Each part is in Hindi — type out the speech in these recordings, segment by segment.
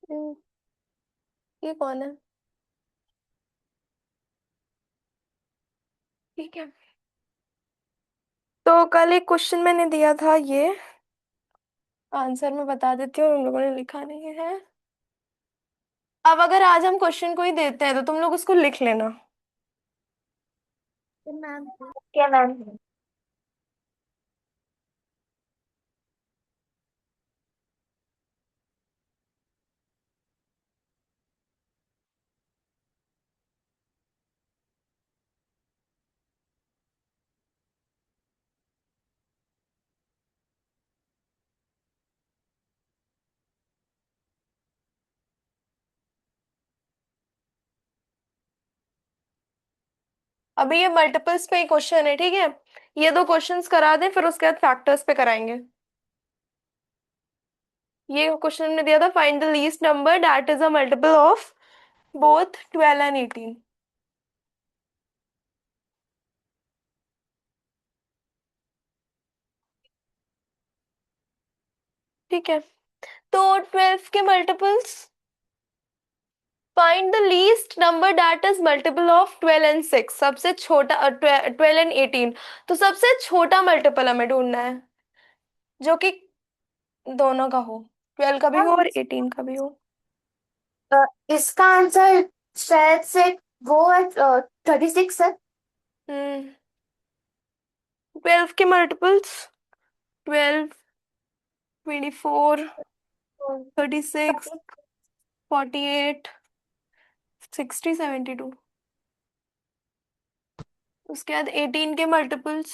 हम्म, ये कौन है? ठीक है। तो कल एक क्वेश्चन मैंने दिया था, ये आंसर मैं बता देती हूँ, उन लोगों ने लिखा नहीं है। अब अगर आज हम क्वेश्चन को ही देते हैं तो तुम लोग उसको लिख लेना। मैम। क्या मैम? अभी ये मल्टीपल्स पे ही क्वेश्चन है, ठीक है। ये दो क्वेश्चंस करा दें, फिर उसके बाद फैक्टर्स पे कराएंगे। ये क्वेश्चन हमने दिया था, find the least number that is a multiple of both 12 and 18। ठीक है। तो 12 के multiples, find the least number that is multiple of 12 and 6। सबसे छोटा 12 एंड 18। तो सबसे छोटा मल्टीपल हमें ढूंढना है, जो कि दोनों का हो, 12 का भी हो मैम, और 18 का भी हो। इसका आंसर शायद से वो है 36 है। हम्म 12 के मल्टीपल्स, 12, 24, 36, 48, 60, 72। उसके बाद 18 के मल्टीपल्स,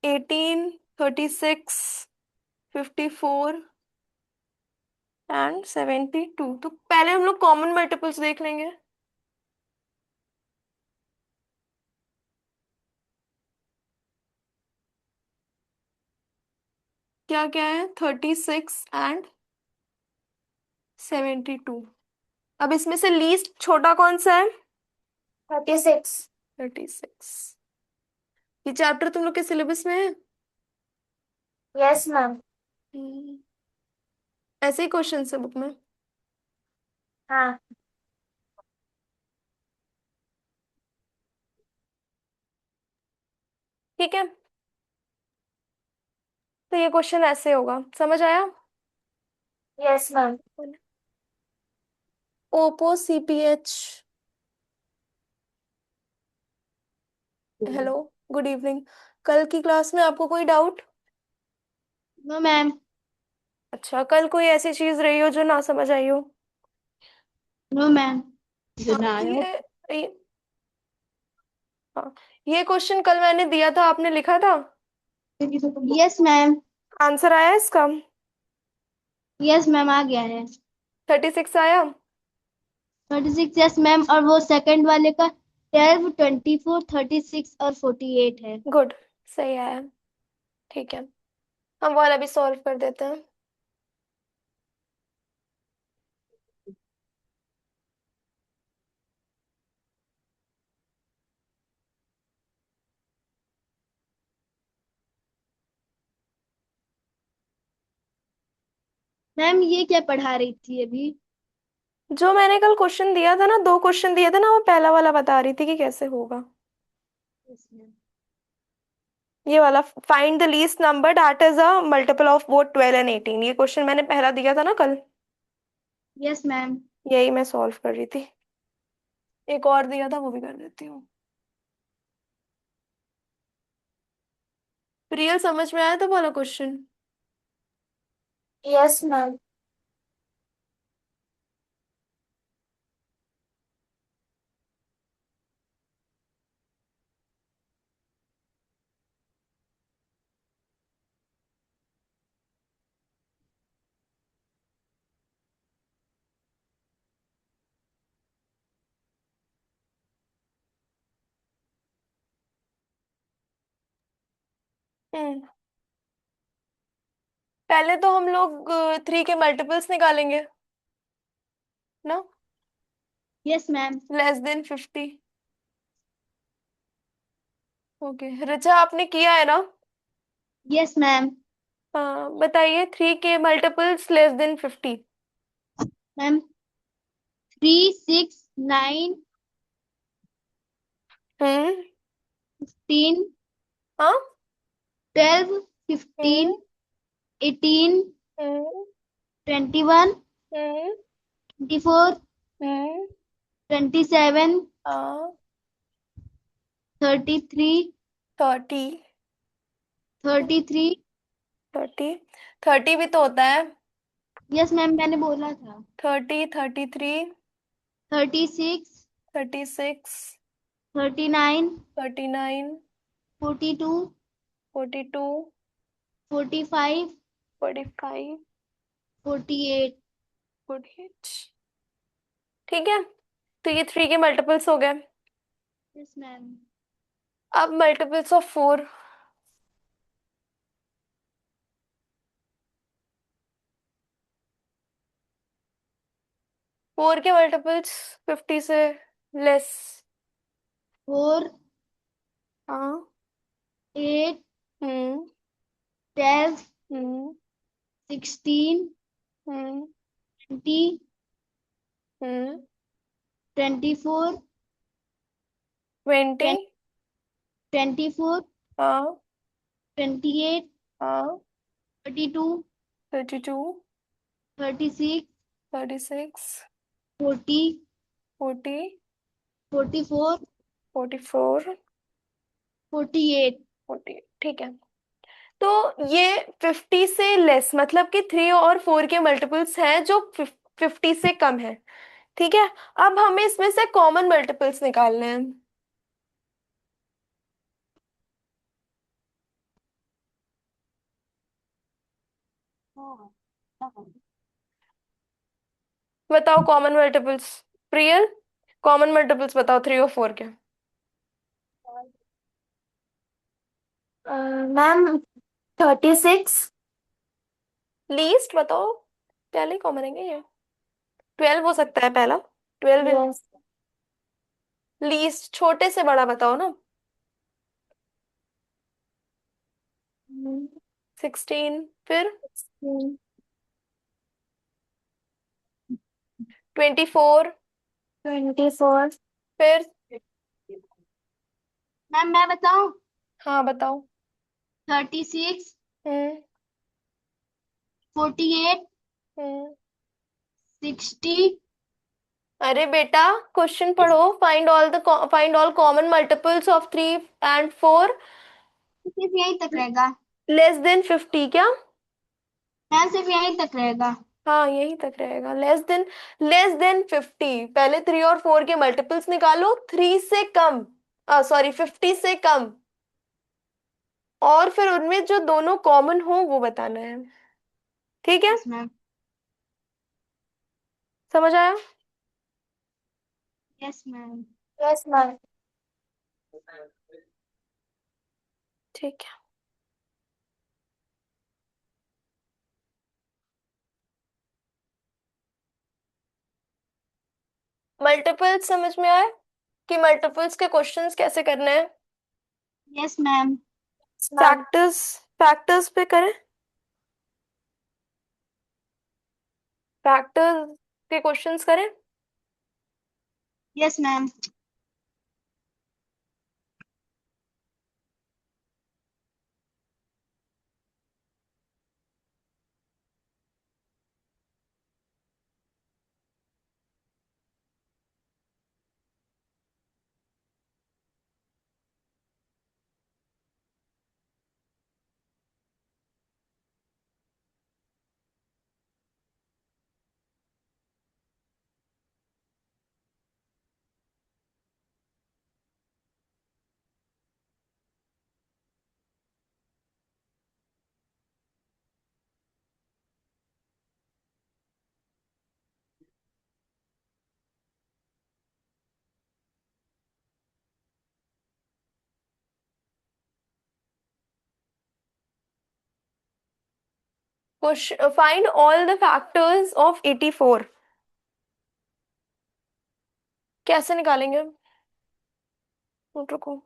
18, 36, 54 एंड 72। तो पहले हम लोग कॉमन मल्टीपल्स देख लेंगे। क्या क्या है? 36 एंड 72। अब इसमें से लीस्ट छोटा कौन सा है? 36। 36। ये चैप्टर तुम लोग के सिलेबस में है? Yes ma'am. हम्म, ऐसे ही क्वेश्चन है बुक में। हाँ। ठीक है। तो ये क्वेश्चन ऐसे होगा, समझ आया? Yes ma'am. Oppo CPH. Hello, good evening. कल की क्लास में आपको कोई डाउट? No ma'am. अच्छा, कल कोई ऐसी चीज रही हो जो ना समझ आई हो? No ma'am. हाँ, हाँ, ये क्वेश्चन कल मैंने दिया था, आपने लिखा था? Yes ma'am. आंसर आया इसका? यस मैम, आ गया है। 36 आया? 36, यस मैम, और वो सेकंड वाले का 12, 24, 36 और 48 है। गुड, सही आया। ठीक है, हम वाला भी सॉल्व कर देते हैं। मैम, ये क्या पढ़ा रही थी अभी? जो मैंने कल क्वेश्चन दिया था ना, दो क्वेश्चन दिए थे ना, वो पहला वाला बता रही थी कि कैसे होगा। Yes ma'am. ये वाला, find the least number that is a multiple of both 12 and 18, ये क्वेश्चन मैंने पहला दिया था ना कल। Yes ma'am. यही मैं सॉल्व कर रही थी। एक और दिया था, वो भी कर देती हूँ। रियल समझ में आया था वाला क्वेश्चन? Yes ma'am. हम्म पहले तो हम लोग 3 के मल्टीपल्स निकालेंगे ना। Yes ma'am. Less than 50। Okay, Richa आपने किया है ना? Yes ma'am. हाँ, बताइए 3 के मल्टीपल्स लेस देन 50। मैम 3, 6, 9, हम्म। 15, हाँ। 12, हम्म। 15, 18, हम्म। 21, हम्म। 24, हम्म। 27, हाँ। 33, 30। 33। 30। 30 भी तो होता है। यस मैम, मैंने बोला था। 30, 33। 36, 36। 39, 39। 42, 42। 45, 45। 48। 48। ठीक है, तो ये 3 के मल्टीपल्स हो गए। Yes ma'am. अब मल्टीपल्स ऑफ 4। 4 के मल्टीपल्स 50 से लेस। 4, हाँ। 8, हम्म। 12, हम्म। 16, हम्म। 20, हम्म। 24, 20। 24, हाँ। 28, हाँ। 32, 32। 36, 36। 40, 40। 44, 44। 48। 40। ठीक है, तो ये 50 से लेस मतलब कि 3 और 4 के मल्टीपल्स हैं जो 50 से कम है। ठीक है, अब हमें इसमें से कॉमन मल्टीपल्स निकालने हैं। बताओ common multiples. Priyal, common multiples बताओ 3 और 4 के। मैम 36। लीस्ट बताओ, पहले कॉमन है ये। 12 हो सकता है पहला। 12। यस। लीस्ट छोटे से बड़ा बताओ ना। 16। फिर 24। 24। फिर मैम मैं बताऊं? हाँ बताओ। 36, हम्म। 48, हम्म। 60। अरे बेटा, क्वेश्चन पढ़ो। Find all common multiples of 3 and 4 सिर्फ यहीं तक रहेगा। Less than 50। क्या? मैम सिर्फ यहीं तक रहेगा। हाँ, यही तक रहेगा। Less than 50। पहले 3 और 4 के मल्टीपल्स निकालो, 3 से कम, सॉरी 50 से कम, और फिर उनमें जो दोनों कॉमन हो वो बताना है। ठीक है, यस मैम। समझ आया? Yes ma'am. Yes ma'am. ठीक है, मल्टीपल्स समझ में आए कि मल्टीपल्स के क्वेश्चंस कैसे करने हैं? Yes ma'am. फैक्टर्स, फैक्टर्स पे करें। फैक्टर्स के क्वेश्चंस करें। Yes ma'am. Find all the factors of 84। कैसे निकालेंगे? रुको।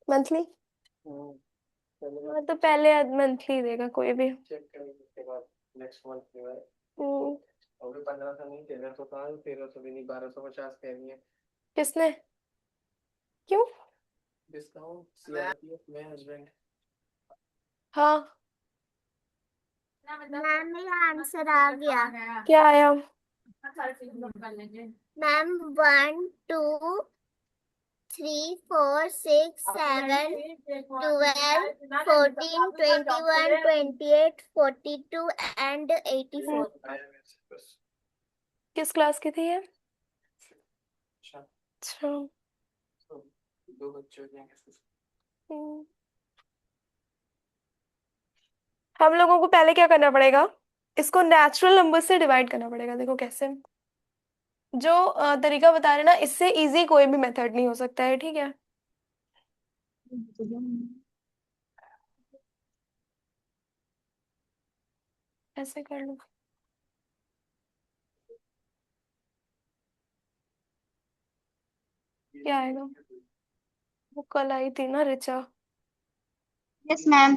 मंथली। हाँ तो पहले मंथली देगा कोई भी। हम्म, किसने? क्यों? हाँ। मैम मेरा आंसर आ गया। क्या आया? मैम 1 2 3 4 6 7 12 14 21 28 42 and हम्म, 84। किस क्लास की थी ये? अच्छा। हम्म, हम लोगों को पहले क्या करना पड़ेगा? इसको नेचुरल नंबर से डिवाइड करना पड़ेगा। देखो कैसे। जो तरीका बता रहे ना, इससे इजी कोई भी मेथड नहीं हो सकता है, ठीक है? ऐसे कर लो। क्या आएगा? वो कल आई थी ना रिचा। Yes ma'am.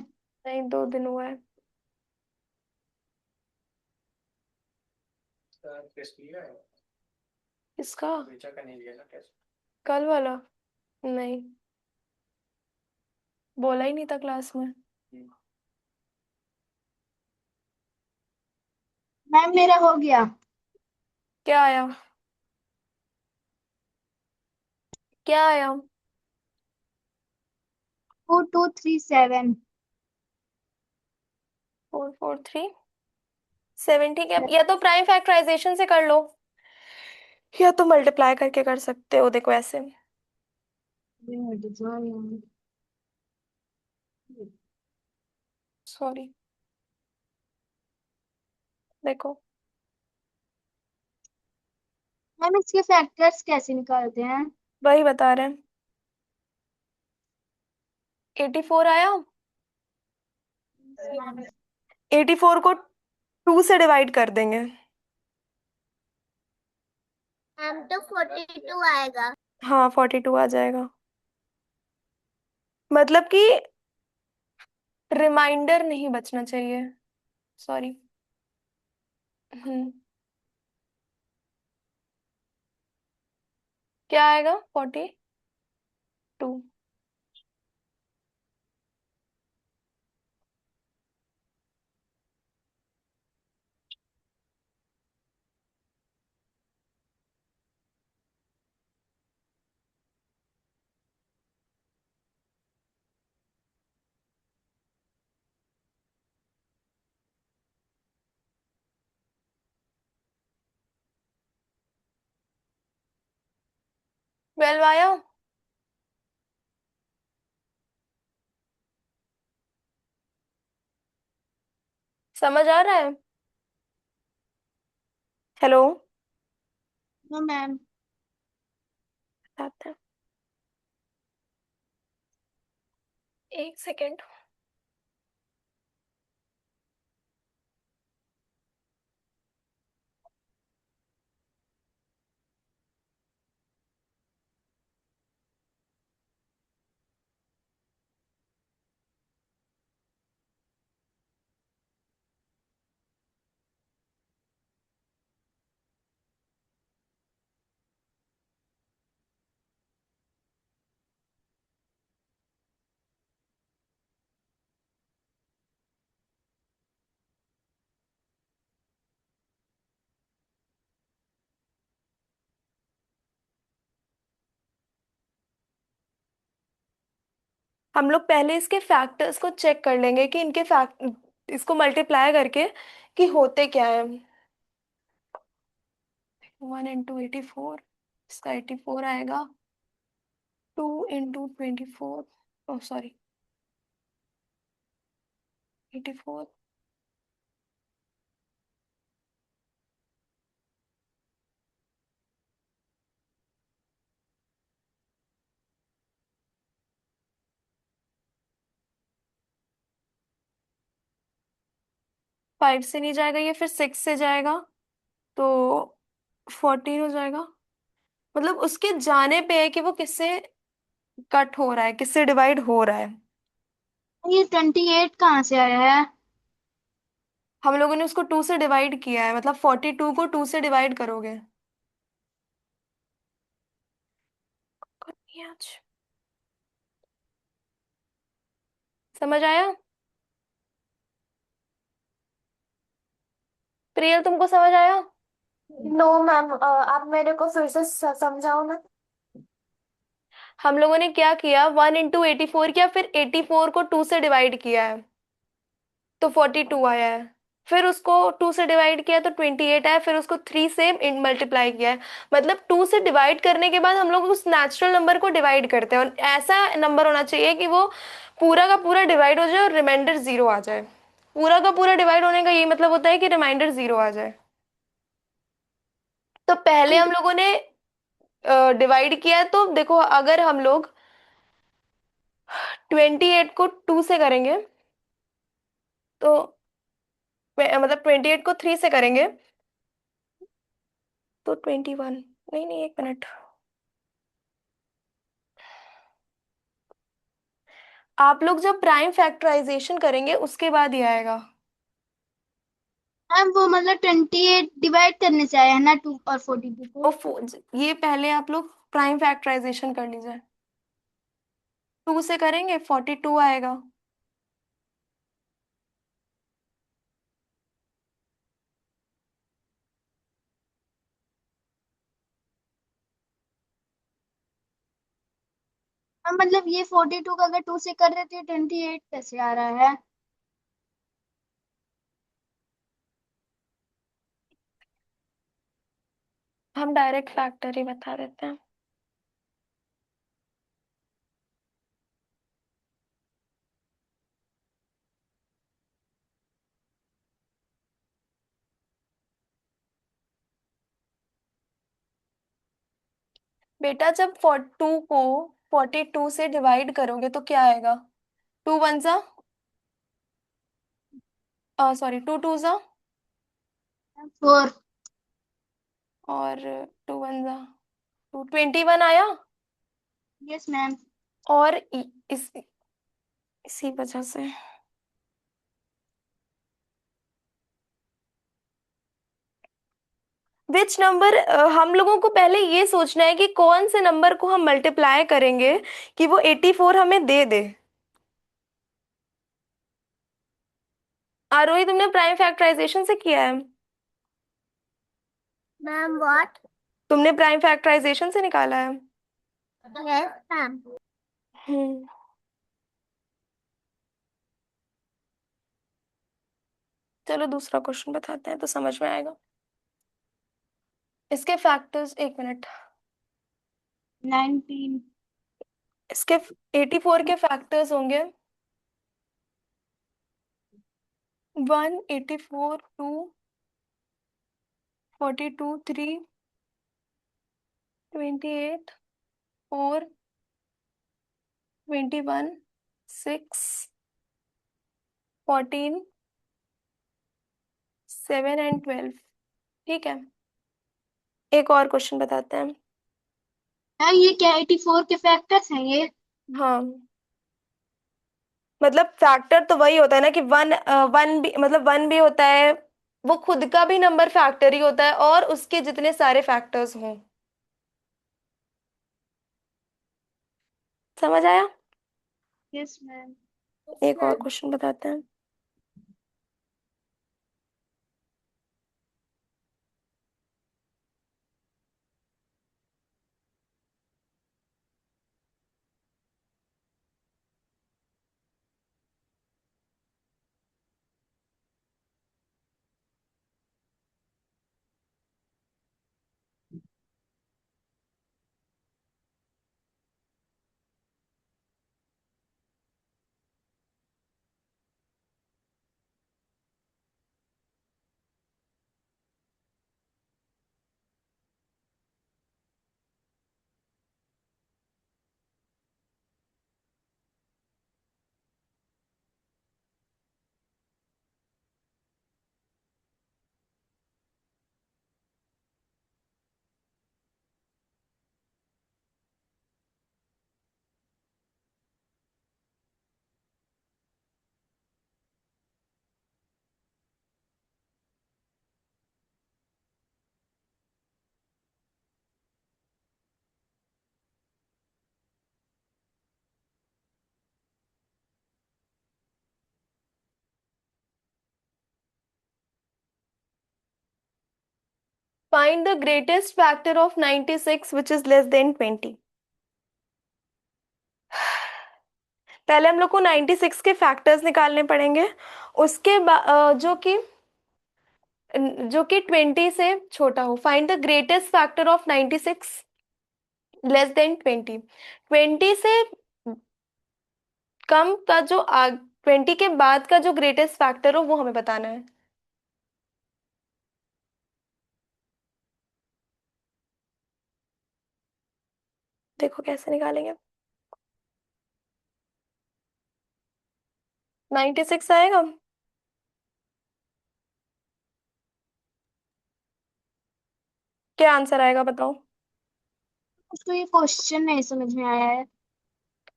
नहीं, 2 दिन हुआ है। किसका? कल वाला? नहीं, बोला ही नहीं था क्लास में। मैम मेरा हो गया। क्या आया? क्या आया? 4237। 4437, ठीक है। या तो प्राइम फैक्टराइजेशन से कर लो, या तो मल्टीप्लाई करके कर सकते हो। देखो ऐसे। सॉरी। देखो। मैम इसके फैक्टर्स कैसे निकालते हैं? वही बता रहे हैं। 84 आया। 84 को 2 से डिवाइड कर देंगे। मैम तो 42 आएगा। हाँ, 42 आ जाएगा। मतलब कि रिमाइंडर नहीं बचना चाहिए। सॉरी। हम्म। क्या आएगा? 42। 12 आया। समझ आ रहा है? हेलो। No ma'am. आते हैं। एक सेकेंड। हम लोग पहले इसके फैक्टर्स को चेक कर लेंगे कि इनके फैक्ट इसको मल्टीप्लाई करके कि होते क्या है। 1 into 84, इसका 84 आएगा। 2 into 24, ओ सॉरी, 84। 5 से नहीं जाएगा ये, फिर 6 से जाएगा तो 14 हो जाएगा। मतलब उसके जाने पे है कि वो किससे कट हो रहा है, किससे डिवाइड हो रहा है। ये 28 कहाँ से आया है? हम लोगों ने उसको 2 से डिवाइड किया है, मतलब 42 को 2 से डिवाइड करोगे। करनी है आज। समझ आया? प्रियल तुमको समझ आया? नो मैम, आप मेरे को फिर से समझाओ ना। हम लोगों ने क्या किया, 1 इंटू 84 किया, फिर 84 को 2 से डिवाइड किया है तो 42 आया है। फिर उसको 2 से डिवाइड किया तो 28 आया, फिर उसको 3 से मल्टीप्लाई किया है। मतलब 2 से डिवाइड करने के बाद हम लोग उस नेचुरल नंबर को डिवाइड करते हैं, और ऐसा नंबर होना चाहिए कि वो पूरा का पूरा डिवाइड हो जाए और रिमाइंडर 0 आ जाए। पूरा का पूरा डिवाइड होने का यही मतलब होता है कि रिमाइंडर 0 आ जाए। तो पहले हम लोगों ने डिवाइड किया है, तो देखो अगर हम लोग 28 को 2 से करेंगे तो मतलब 28 को 3 से करेंगे तो 21। नहीं नहीं, एक मिनट। आप लोग जब प्राइम फैक्टराइजेशन करेंगे उसके बाद ही आएगा। मैम वो मतलब 28 डिवाइड करने से आया है ना, 2 और 42 को। और ये पहले आप लोग प्राइम फैक्टराइजेशन कर लीजिए। 2 से करेंगे 42 आएगा। मैम मतलब ये 42 का अगर 2 से कर रहे थे, 28 कैसे आ रहा है? हम डायरेक्ट फैक्टर ही बता देते हैं। बेटा जब 42 को 42 से डिवाइड करोगे तो क्या आएगा? 2 वन सा, सॉरी 2 टू सा, 4। और 2 वन सा 2, 21 आया। Yes ma'am. और इसी वजह से विच नंबर, हम लोगों को पहले ये सोचना है कि कौन से नंबर को हम मल्टीप्लाई करेंगे कि वो 84 हमें दे दे। आरोही तुमने प्राइम फैक्टराइजेशन से किया है? Ma'am what? तुमने प्राइम फैक्टराइजेशन से निकाला है? Yes ma'am. हम्म। चलो दूसरा क्वेश्चन बताते हैं तो समझ में आएगा। इसके फैक्टर्स, एक मिनट। 19। इसके 84 के फैक्टर्स होंगे 1, 84, 2, 42, 3, 28, 4, 21, 6, 14, 7 एंड 12। ठीक है, एक और क्वेश्चन बताते हैं। मैम ये क्या 84 के फैक्टर्स हैं ये? हाँ, मतलब फैक्टर तो वही होता है ना कि वन, वन भी मतलब वन भी होता है, वो खुद का भी नंबर फैक्टर ही होता है, और उसके जितने सारे फैक्टर्स हों। समझ आया? Yes ma'am. एक और क्वेश्चन बताते हैं। Find the greatest factor of 96 which is less than 20। पहले हम लोग को 96 के फैक्टर्स निकालने पड़ेंगे, उसके बाद जो कि 20 से छोटा हो। Find the greatest factor of 96 less than 20। 20 से कम का जो 20 के बाद का जो ग्रेटेस्ट फैक्टर हो वो हमें बताना है। देखो कैसे निकालेंगे। 96 आएगा। क्या आंसर आएगा बताओ। उसको ये क्वेश्चन नहीं समझ में आया है।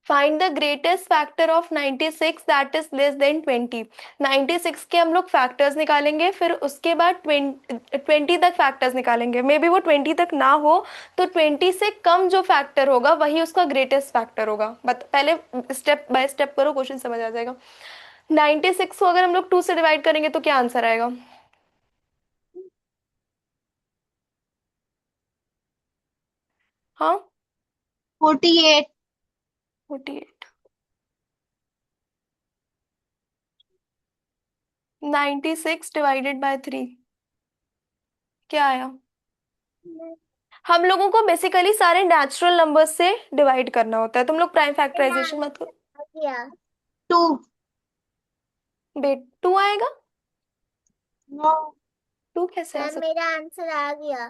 Find the greatest factor of 96 that is less than 20। 96 के हम लोग फैक्टर्स निकालेंगे, फिर उसके बाद 20 तक फैक्टर्स निकालेंगे। मे बी वो 20 तक ना हो, तो 20 से कम जो फैक्टर होगा वही उसका ग्रेटेस्ट फैक्टर होगा। पहले स्टेप बाय स्टेप करो, क्वेश्चन समझ आ जाएगा। 96 को अगर हम लोग 2 से डिवाइड करेंगे तो क्या आंसर आएगा। हाँ, 48। 48। 96 डिवाइडेड बाय 3 क्या आया। हम लोगों को बेसिकली सारे नेचुरल नंबर्स से डिवाइड करना होता है। तुम लोग प्राइम फैक्टराइजेशन मत करो। 2। बेट 2 आएगा। नो। 2 कैसे आ मैम सकता। मेरा आंसर आ गया।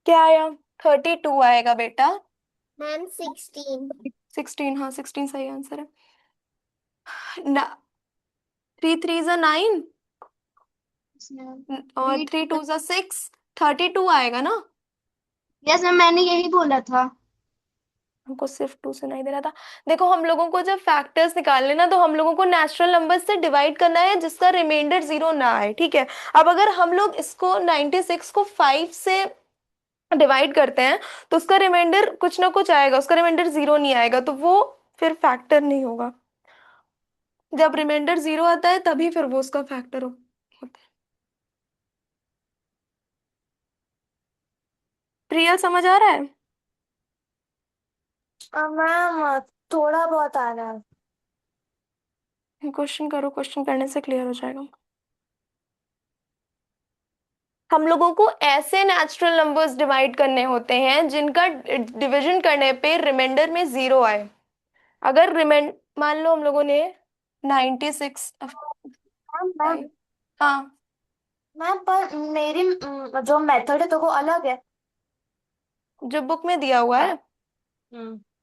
क्या आया। 32 आएगा बेटा। मैम 16। 16, हाँ 16 सही आंसर है ना। 3 3 जा 9 और 3 2 जा 6। 32 आएगा ना। यस मैम, मैंने यही बोला था। हमको सिर्फ 2 सुनाई दे रहा था। देखो हम लोगों को जब फैक्टर्स निकालने ना, तो हम लोगों को नेचुरल नंबर से डिवाइड करना है जिसका रिमाइंडर 0 ना आए, ठीक है। अब अगर हम लोग इसको 96 को 5 से डिवाइड करते हैं तो उसका रिमाइंडर कुछ ना कुछ आएगा, उसका रिमाइंडर 0 नहीं आएगा, तो वो फिर फैक्टर नहीं होगा। जब रिमाइंडर 0 आता है तभी फिर वो उसका फैक्टर होता है। प्रिया समझ आ रहा है। मैम थोड़ा बहुत आ रहा है। क्वेश्चन करो, क्वेश्चन करने से क्लियर हो जाएगा। हम लोगों को ऐसे नेचुरल नंबर्स डिवाइड करने होते हैं जिनका डिवीजन करने पे रिमाइंडर में 0 आए। अगर रिमाइंड मान लो हम लोगों ने 96 मैम मैम हाँ, मैम पर मेरी जो मेथड है तो वो अलग है। जो बुक में दिया हुआ है।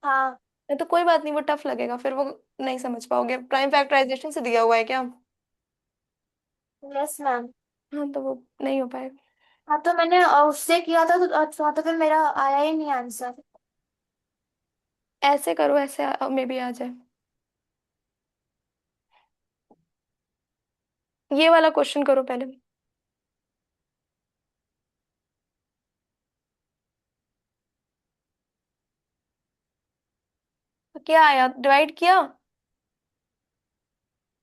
हाँ। नहीं तो कोई बात नहीं, वो टफ लगेगा फिर, वो नहीं समझ पाओगे। प्राइम फैक्टराइजेशन से दिया हुआ है क्या। Yes ma'am. हाँ तो वो नहीं हो पाएगा। हाँ तो मैंने उससे किया था तो अच्छा, तो फिर मेरा आया ही नहीं आंसर। ऐसे करो, ऐसे में भी आ जाए। ये वाला क्वेश्चन करो पहले। तो क्या आया, डिवाइड किया।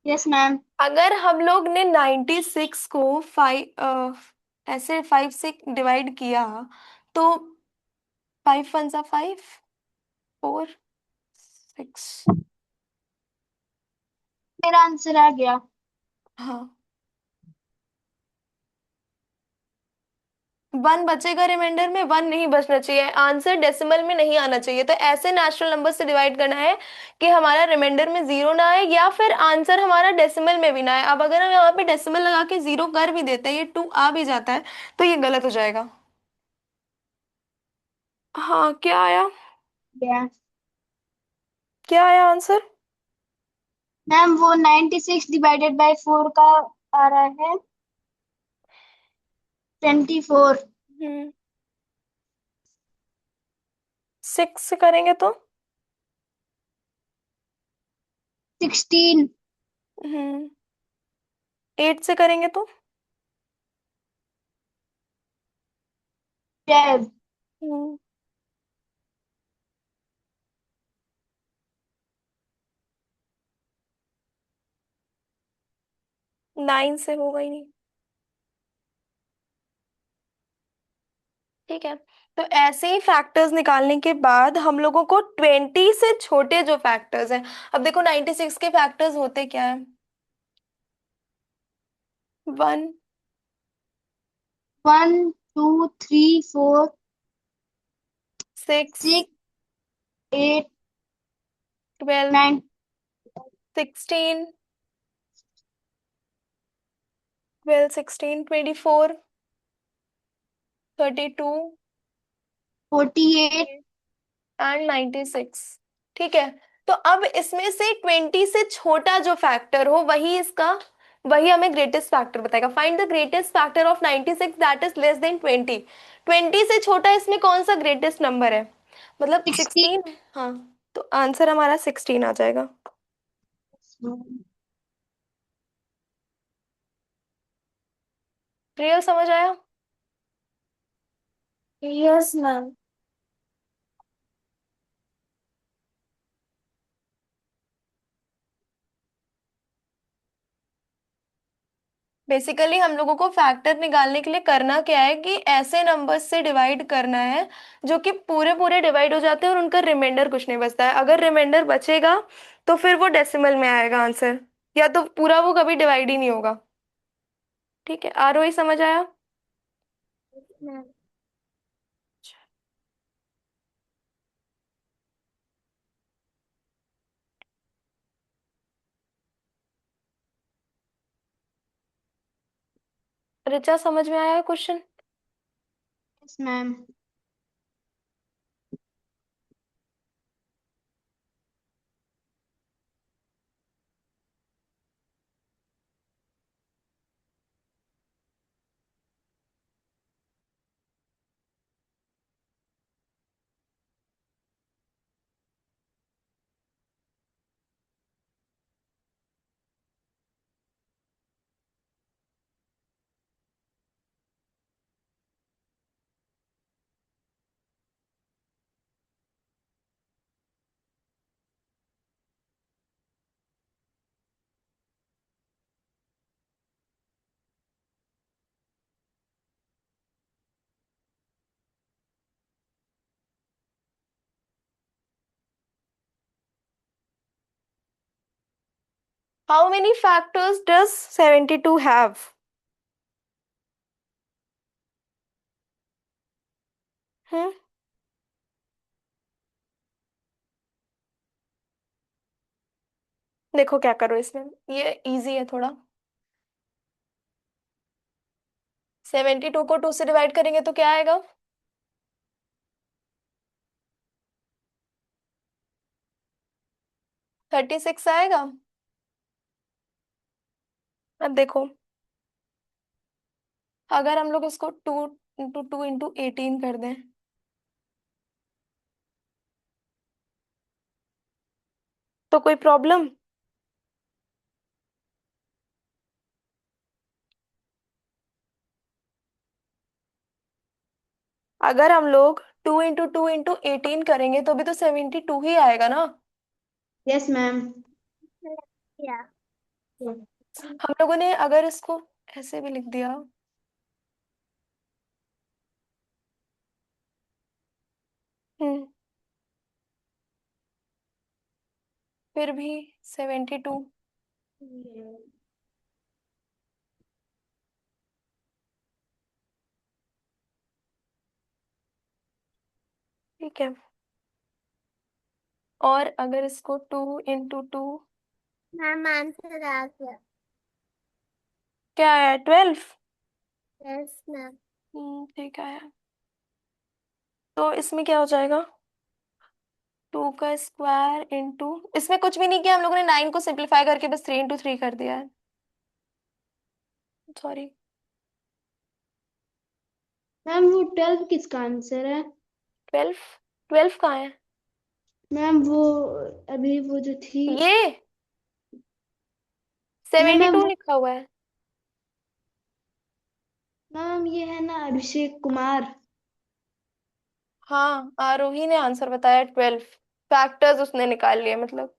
Yes ma'am. अगर हम लोग ने 96 को 5 ऐसे 5 से डिवाइड किया तो 5 1 जा 5, 4 6। मेरा आंसर आ गया। हाँ, 1 बचेगा रिमाइंडर में, 1 नहीं बचना चाहिए। आंसर डेसिमल में नहीं आना चाहिए। तो ऐसे नेचुरल नंबर से डिवाइड करना है कि हमारा रिमाइंडर में 0 ना आए, या फिर आंसर हमारा डेसिमल में भी ना आए। अब अगर हम यहाँ पे डेसिमल लगा के 0 कर भी देते हैं, ये 2 आ भी जाता है, तो ये गलत हो जाएगा। हाँ, क्या आया। Yeah. क्या आया आंसर। मैम वो 96 डिवाइडेड बाय 4 का आ रहा है 24। 6 से करेंगे तो 16। 8 से करेंगे तो 12। 9 से होगा ही नहीं। ठीक है। तो ऐसे ही फैक्टर्स निकालने के बाद हम लोगों को 20 से छोटे जो फैक्टर्स हैं, अब देखो 96 के फैक्टर्स होते क्या है? 1, 1 2 3 4 6, 6 8 12, 9 16, 12, 16, 24, 32 48। एंड 96। ठीक है। तो अब इसमें से 20 से छोटा जो फैक्टर हो वही हमें ग्रेटेस्ट फैक्टर बताएगा। Find the greatest factor of 96 that is less than 20। 20 से छोटा इसमें कौन सा ग्रेटेस्ट नंबर है? मतलब 60। 16। हाँ, तो आंसर हमारा 16 आ जाएगा। रियल समझ आया? Yes ma'am. बेसिकली हम लोगों को फैक्टर निकालने के लिए करना क्या है कि ऐसे नंबर्स से डिवाइड करना है जो कि पूरे पूरे डिवाइड हो जाते हैं और उनका रिमाइंडर कुछ नहीं बचता है। अगर रिमाइंडर बचेगा तो फिर वो डेसिमल में आएगा आंसर, या तो पूरा वो कभी डिवाइड ही नहीं होगा। ठीक है, आरोही समझ आया? मैम। ऋचा समझ में आया question? Yes ma'am. How many factors does 72 have? Hmm, देखो क्या करो इसमें, ये इजी है थोड़ा। 72 को 2 से डिवाइड करेंगे तो क्या आएगा? 36 आएगा। अब देखो, अगर हम लोग इसको 2 इंटू 2 इंटू 18 कर दें तो कोई प्रॉब्लम? अगर हम लोग 2 इंटू 2 इंटू 18 करेंगे तो भी तो 72 ही आएगा ना। Yes ma'am. हम लोगों ने अगर इसको ऐसे भी लिख दिया, हम्म, फिर भी 72। ठीक है। और अगर इसको 2 इंटू 2, मैम आंसर आ गया। क्या है? 12। Yes ma'am. ठीक है। तो इसमें क्या हो जाएगा? 2 का स्क्वायर इंटू, इसमें कुछ भी नहीं किया हम लोगों ने, 9 को सिंप्लीफाई करके बस 3 इंटू 3 कर दिया है। सॉरी। मैम वो 12 किसका आंसर है? 12। 12 कहाँ है? मैम वो अभी वो जो थी। ये नहीं सेवेंटी मैम टू वो। लिखा हुआ है। मैम ये है ना अभिषेक कुमार। हाँ, आरोही ने आंसर बताया 12। फैक्टर्स उसने निकाल लिए मतलब।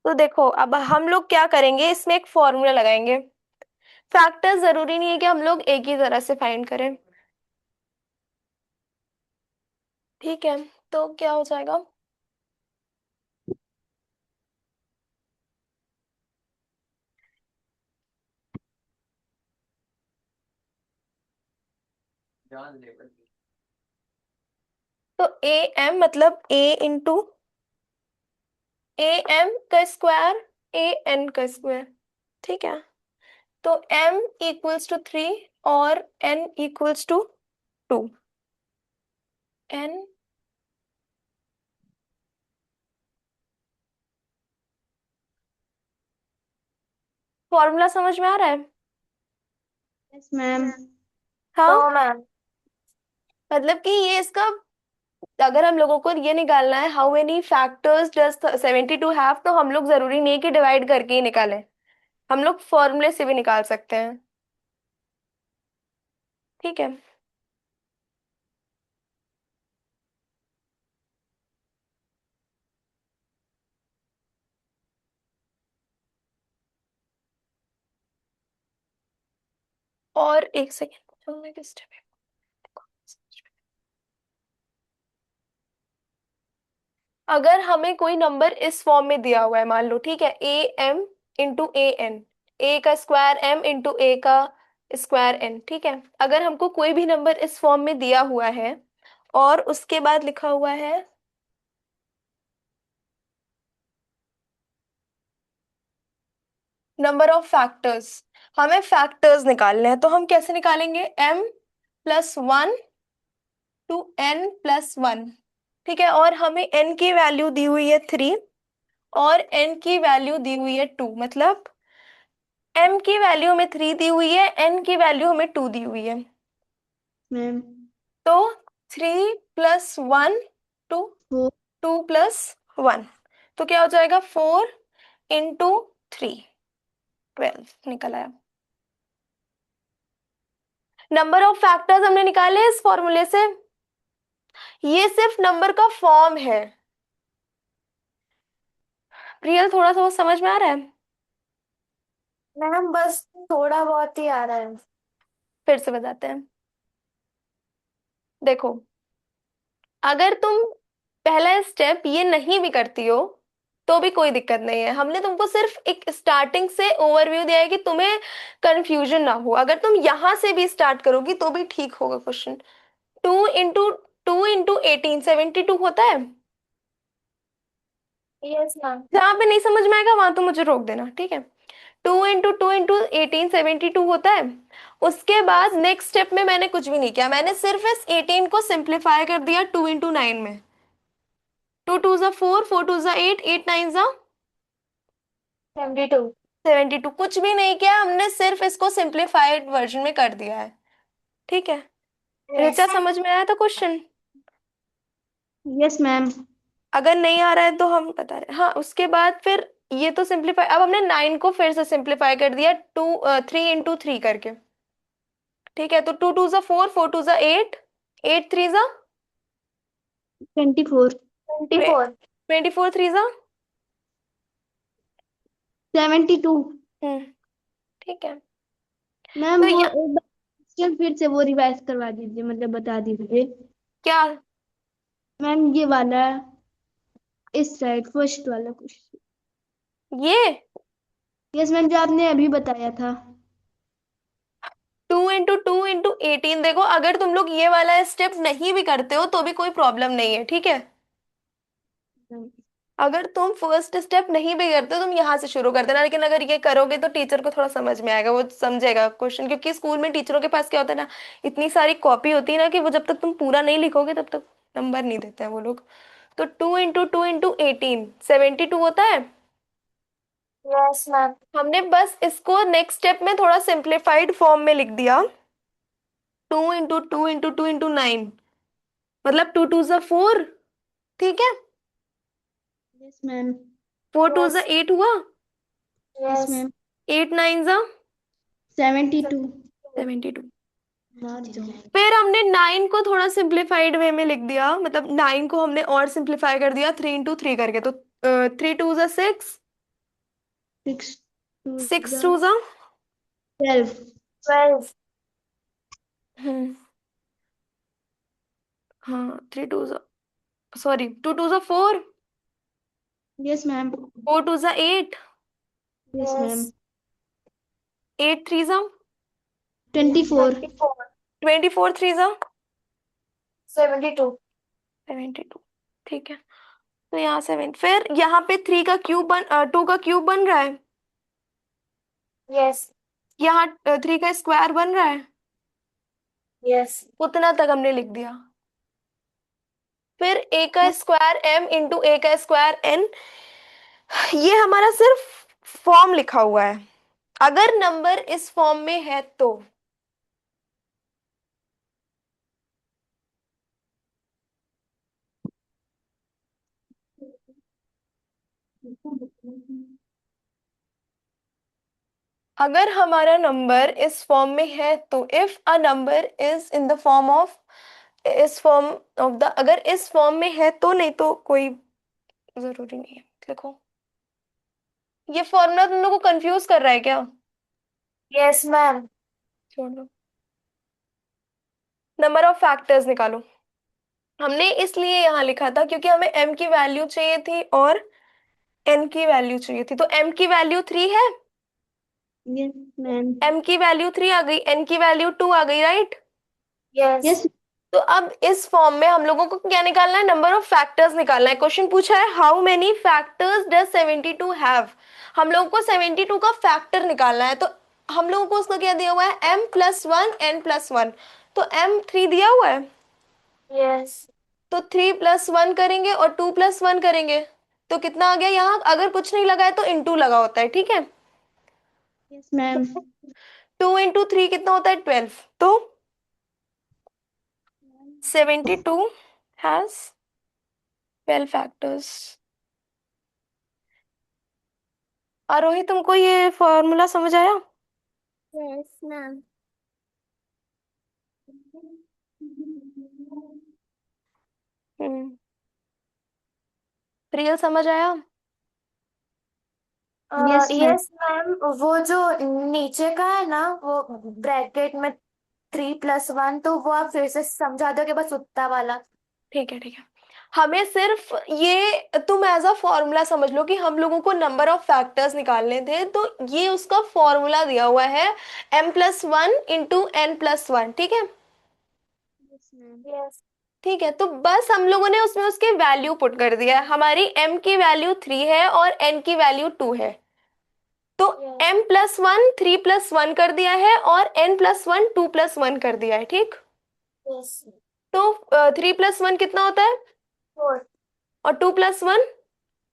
तो देखो अब हम लोग क्या करेंगे, इसमें एक फॉर्मूला लगाएंगे। फैक्टर जरूरी नहीं है कि हम लोग एक ही तरह से फाइंड करें। ठीक है, तो क्या हो जाएगा? तो ए एम मतलब ए इंटू ए एम का स्क्वायर ए एन का स्क्वायर। ठीक है, तो m इक्वल्स टू 3 और n equals to 2। n formula समझ में आ रहा है? Yes ma'am. हाँ, तो मैम मतलब कि ये इसका, अगर हम लोगों को ये निकालना है how many factors does 72 have, तो हम लोग जरूरी नहीं कि डिवाइड करके ही निकालें, हम लोग फॉर्मूले से भी निकाल सकते हैं। ठीक है, और एक सेकेंड, किस step है? अगर हमें कोई नंबर इस फॉर्म में दिया हुआ है, मान लो, ठीक है, A M into A N, A का स्क्वायर एम इंटू ए का स्क्वायर एन। ठीक है, अगर हमको कोई भी नंबर इस फॉर्म में दिया हुआ है और उसके बाद लिखा हुआ है नंबर ऑफ फैक्टर्स, हमें फैक्टर्स निकालने हैं, तो हम कैसे निकालेंगे? m plus 1 to n plus 1। ठीक है, और हमें n की वैल्यू दी हुई है 3 और n की वैल्यू दी हुई है 2, मतलब m की वैल्यू हमें 3 दी हुई है, n की वैल्यू हमें 2 दी हुई है। मैम तो 3 प्लस 1 2, फोर। 2 प्लस 1, तो क्या हो जाएगा? 4 इंटू 3, 12 निकल आया। नंबर ऑफ फैक्टर्स हमने निकाले इस फॉर्मूले से। ये सिर्फ नंबर का फॉर्म है। रियल थोड़ा सा वो समझ में आ रहा है? मैम बस थोड़ा बहुत ही आ रहा है। फिर से बताते हैं। देखो, अगर तुम पहला स्टेप ये नहीं भी करती हो तो भी कोई दिक्कत नहीं है, हमने तुमको सिर्फ एक स्टार्टिंग से ओवरव्यू दिया है कि तुम्हें कंफ्यूजन ना हो। अगर तुम यहां से भी स्टार्ट करोगी तो भी ठीक होगा क्वेश्चन। 2 इंटू 72 होता है। Yes ma'am. जहां पे नहीं समझ में आएगा वहां तो मुझे रोक देना, ठीक है? 2 इंटू 72 होता है। उसके बाद यस। नेक्स्ट स्टेप में मैंने कुछ भी नहीं किया, मैंने सिर्फ इस 18 को सिंप्लीफाई कर दिया 2 इंटू 9 में। 2 2 ज़ा 4, 4 2 ज़ा 8, 8 9 ज़ा 72। 72। कुछ भी नहीं किया हमने, सिर्फ इसको सिंप्लीफाइड वर्जन में कर दिया है। ठीक है, यस। ऋचा समझ में आया था क्वेश्चन? Yes ma'am. अगर नहीं आ रहा है तो हम बता रहे हैं। हाँ, उसके बाद फिर ये तो सिंप्लीफाई, अब हमने 9 को फिर से सिंप्लीफाई कर दिया 3 इंटू 3 करके। ठीक है, तो 2 2 ज़ा 4, 4 2 ज़ा 8, 8 3 ज़ा 24। 24। 24 3 ज़ा। 72। हम्म, ठीक है। मैम तो वो ये एक बार क्वेश्चन फिर से वो रिवाइज करवा दीजिए, मतलब बता दीजिए। क्या? मैम ये वाला, इस साइड फर्स्ट वाला क्वेश्चन। ये यस मैम, जो आपने अभी बताया था। 2 इंटू 2 इंटू 18, देखो अगर तुम लोग ये वाला स्टेप नहीं भी करते हो तो भी कोई प्रॉब्लम नहीं है, ठीक है? अगर तुम फर्स्ट स्टेप नहीं भी करते हो तुम यहाँ से शुरू कर देना, लेकिन अगर ये करोगे तो टीचर को थोड़ा समझ में आएगा, वो समझेगा क्वेश्चन, क्योंकि स्कूल में टीचरों के पास क्या होता है ना, इतनी सारी कॉपी होती है ना कि वो जब तक तुम पूरा नहीं लिखोगे तब तक नंबर नहीं देते हैं वो लोग। तो 2 इंटू 2 इंटू 18 72 होता है। Yes ma'am. हमने बस इसको नेक्स्ट स्टेप में थोड़ा सिंप्लीफाइड फॉर्म में लिख दिया। 2 इंटू 2 इंटू 2 इंटू 9, मतलब 2 2 ज़ा 4। ठीक है, यस मैम। 4 2 ज़ा यस। 8 हुआ, यस यस। मैम। 8 9 ज़ा 72। 72। मार जाओ। फिर हमने 9 को थोड़ा सिंप्लीफाइड वे में लिख दिया, मतलब 9 को हमने और सिंप्लीफाई कर दिया 3 इंटू 3 करके, तो 3 2 ज़ा 6, 6 2 6 जा 2 ज़ा 12. 12. हम्म। हाँ, 3 2 sorry 2 2 4, Yes, ma'am. 4 2 8, Yes, Yes. ma'am. 8 3 24. 24. 24 3 72. 72। ठीक है, तो यहाँ 7, फिर यहाँ पे 2 का क्यूब बन रहा है, Yes. यहाँ 3 का स्क्वायर बन रहा है, Yes. उतना तक हमने लिख दिया। फिर a का स्क्वायर m इंटू a का स्क्वायर n, ये हमारा सिर्फ फॉर्म लिखा हुआ है। अगर नंबर इस फॉर्म में है तो अगर हमारा नंबर इस फॉर्म में है तो if a number is in the form of, इस फॉर्म ऑफ द, अगर इस फॉर्म में है तो, नहीं तो कोई जरूरी नहीं है लिखो। ये फॉर्मूला तुम लोग को कंफ्यूज कर रहा है क्या? Yes, ma'am. छोड़ दो। नंबर ऑफ फैक्टर्स निकालो। हमने इसलिए यहाँ लिखा था क्योंकि हमें m की वैल्यू चाहिए थी और n की वैल्यू चाहिए थी। तो m की वैल्यू 3 है, Yes, ma'am. m की वैल्यू 3 आ गई, n की वैल्यू 2 आ गई, राइट? Yes. Yes. तो अब इस फॉर्म में हम लोगों को क्या निकालना है? नंबर ऑफ फैक्टर्स निकालना है। क्वेश्चन पूछा है how many factors does 72 have. हम लोगों को 72 का फैक्टर निकालना है, तो हम लोगों को उसका क्या दिया हुआ है? m+1 n+1। तो m 3 दिया हुआ है, Yes. तो 3+1 करेंगे और 2+1 करेंगे, तो कितना आ गया? यहाँ अगर कुछ नहीं लगा है तो इंटू लगा होता है, ठीक है? Yes, ma'am. 2 × 3 कितना होता है? 12। तो 72 हैज 12 फैक्टर्स। आरोही, तुमको ये फॉर्मूला समझ आया? Yes, ma'am. हम्म। प्रियल, समझ आया? Yes, ma'am. यस मैम, वो जो नीचे का है ना, वो ब्रैकेट में 3+1, तो वो आप फिर से समझा दोगे, बस उतना वाला। ठीक है, ठीक है। हमें सिर्फ ये तुम एज अ फॉर्मूला समझ लो कि हम लोगों को नंबर ऑफ फैक्टर्स निकालने थे, तो ये उसका फॉर्मूला दिया हुआ है, m+1 × n+1, ठीक है? Yes, ma'am. यस। ठीक है, तो बस हम लोगों ने उसमें उसके वैल्यू पुट कर दिया है। हमारी m की वैल्यू 3 है और n की वैल्यू 2 है, तो यस। m+1 3+1 कर दिया है और n+1 2+1 कर दिया है, ठीक? यस। तो 3+1 कितना होता है 4। और 2+1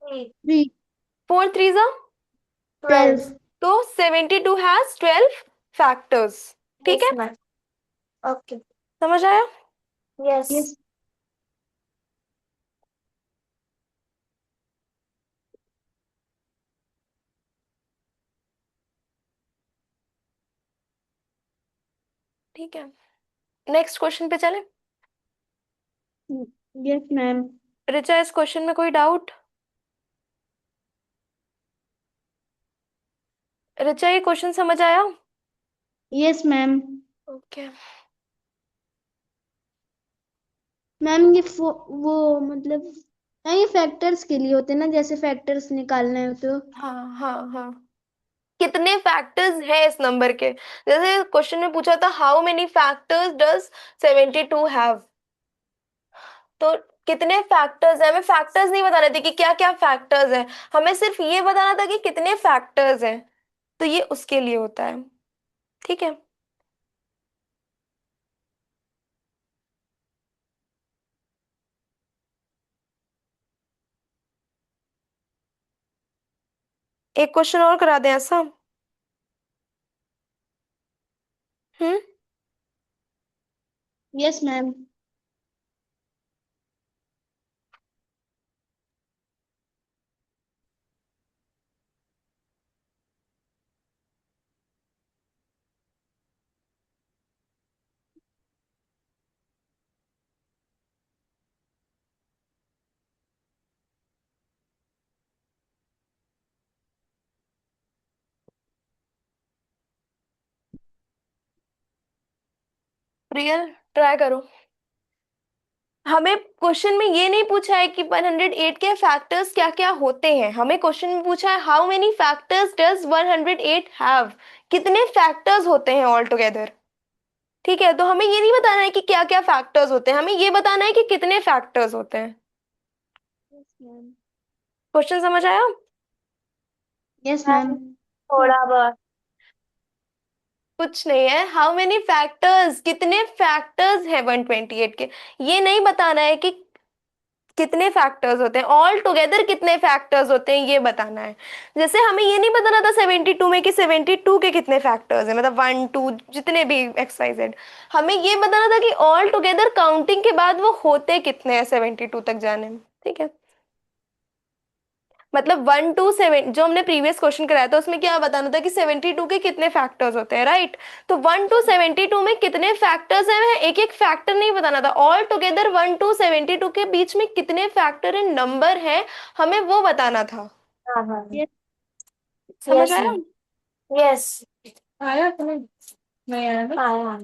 3। 3. 4 3 12। 12. तो 72 हैज 12 फैक्टर्स, ठीक यस है? मैम। ओके। समझ आया? यस। Yes. ठीक है, नेक्स्ट क्वेश्चन पे चले। Yes, ma'am. ऋचा, इस क्वेश्चन में कोई डाउट? ऋचा, ये क्वेश्चन समझ आया? Yes, ma'am. ओके। मैम ये वो मतलब हाँ, ये फैक्टर्स के लिए होते हैं ना, जैसे फैक्टर्स निकालना है तो। हाँ हाँ हाँ, कितने फैक्टर्स हैं इस नंबर के? जैसे क्वेश्चन में पूछा था how many factors does 72 have, तो कितने फैक्टर्स हैं? हमें फैक्टर्स नहीं बताने थे कि क्या क्या फैक्टर्स हैं, हमें सिर्फ ये बताना था कि कितने फैक्टर्स हैं, तो ये उसके लिए होता है, ठीक है? एक क्वेश्चन और करा दें ऐसा? Hmm. Yes ma'am. Real try करो। हमें क्वेश्चन में ये नहीं पूछा है कि 108 के फैक्टर्स क्या क्या होते हैं, हमें क्वेश्चन में पूछा है how many factors does 108 have, कितने फैक्टर्स होते हैं ऑल टुगेदर। ठीक है, तो हमें ये नहीं बताना है कि क्या क्या फैक्टर्स होते हैं, हमें ये बताना है कि कितने फैक्टर्स होते हैं। Yes ma'am. क्वेश्चन समझ आया? Yes ma'am. मैम थोड़ा बहुत। कुछ नहीं है, हाउ मेनी फैक्टर्स, कितने फैक्टर्स है 128 के, ये नहीं बताना है कि कितने फैक्टर्स होते हैं, ऑल टुगेदर कितने फैक्टर्स होते हैं ये बताना है। जैसे हमें ये नहीं बताना था 72 में कि 72 के कितने फैक्टर्स हैं, मतलब 1 2 जितने भी एक्स वाई जेड, हमें ये बताना था कि ऑल टुगेदर काउंटिंग के बाद वो होते कितने हैं 72 तक जाने में। ठीक है, मतलब 1 to 7 जो हमने प्रीवियस क्वेश्चन कराया था उसमें क्या बताना था कि 72 के कितने फैक्टर्स होते हैं, राइट। तो 1 to 72 में कितने फैक्टर्स हैं, एक एक फैक्टर नहीं बताना था, ऑल टुगेदर 1 to 72 के बीच में कितने फैक्टर इन नंबर है, हमें वो बताना था। हाँ हाँ। यस। समझ यस आया? मैम। यस। आया तुम्हें? नहीं आया ना? आया।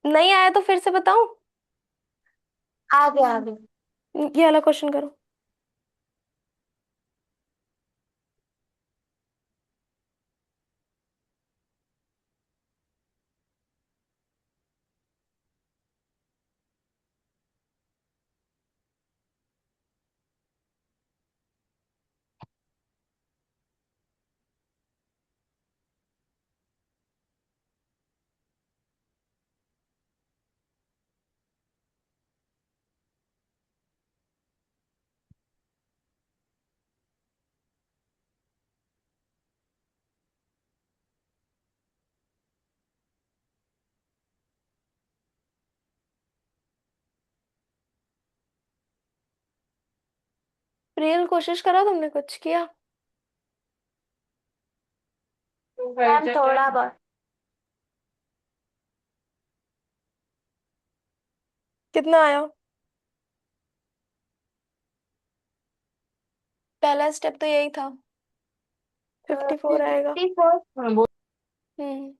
नहीं आया तो फिर से बताऊं? आ गया आ गया। ये वाला क्वेश्चन करो। रियल कोशिश करा, तुमने कुछ किया? मैम थोड़ा बहुत। कितना आया? पहला स्टेप तो यही था, 54 आएगा। 54। हम्म।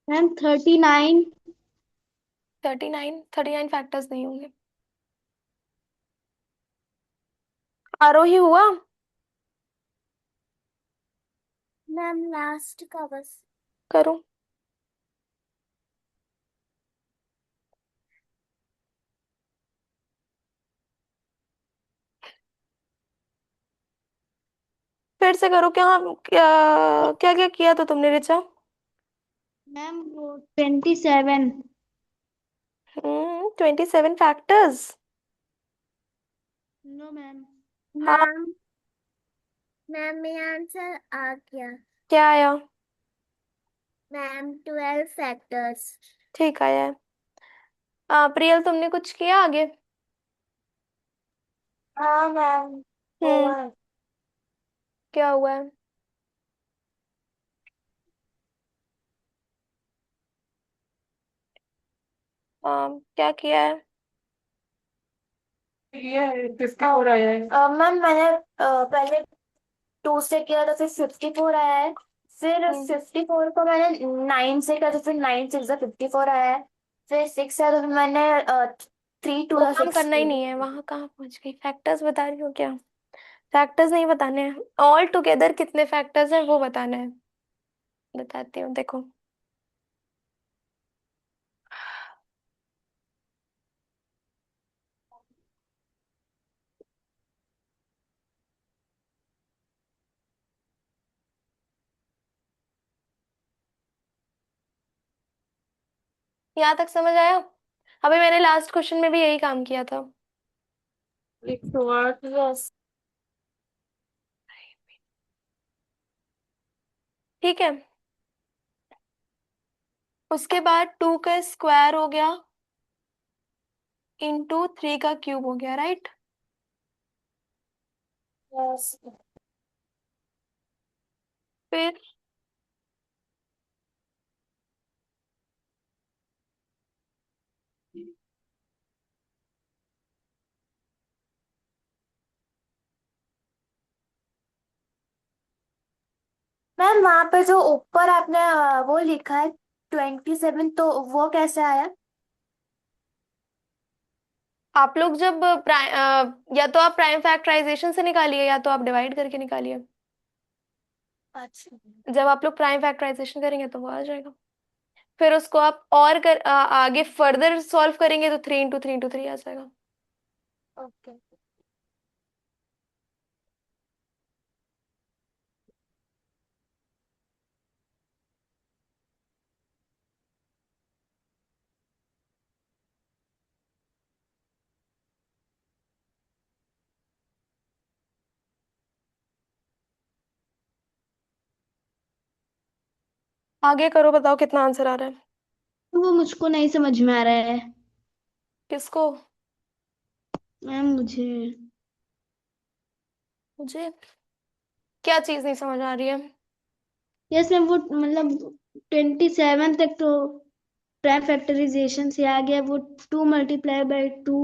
मैम 39। 39 फैक्टर्स नहीं होंगे। आरोही हुआ? मैम लास्ट का बस। करूं? फिर से करो, क्या क्या क्या क्या किया था तुमने रिचा? मैम वो 27। 27 फैक्टर्स? No ma'am. हाँ। मैम मैम मेरा आंसर आ गया। क्या आया? Ma'am 12 factors. ठीक आया है। प्रियल तुमने कुछ किया आगे? हाँ मैम हम्म। हुआ है। क्या हुआ है? क्या किया है? ये 54 आया है। मैम मैंने पहले 2 से किया तो फिर 54 आया है। फिर हम्म 54 को मैंने 9 से किया तो फिर 9 6 54 आया है। फिर 6 है तो फिर मैंने 3 2 वो जा काम करना ही 16। नहीं है, वहां कहाँ पहुंच गई, फैक्टर्स बता रही हो क्या? फैक्टर्स नहीं बताने हैं, ऑल टुगेदर कितने फैक्टर्स हैं वो बताना है। बताती हूँ देखो। यहाँ तक समझ आया? अभी मैंने लास्ट क्वेश्चन में भी यही काम किया था। 108। यस। ठीक है, उसके बाद 2 का स्क्वायर हो गया इंटू 3 का क्यूब हो गया, राइट। यस। फिर मैम वहां पे जो ऊपर आपने वो लिखा है 27, तो वो कैसे आया? आप लोग जब या तो आप प्राइम फैक्टराइजेशन से निकालिए या तो आप डिवाइड करके निकालिए। अच्छा। जब आप लोग प्राइम फैक्टराइजेशन करेंगे तो वो आ जाएगा। फिर उसको आप और आगे फर्दर सॉल्व करेंगे तो 3 इंटू 3 इंटू 3 आ जाएगा। ओके। आगे करो, बताओ कितना आंसर आ रहा है। वो मुझको नहीं समझ में आ रहा है किसको? मैम, मुझे। मुझे? क्या चीज नहीं समझ आ रही है? यस मैम, वो मतलब 27 तक तो प्राइम फैक्टराइजेशन से आ गया। वो 2 × 2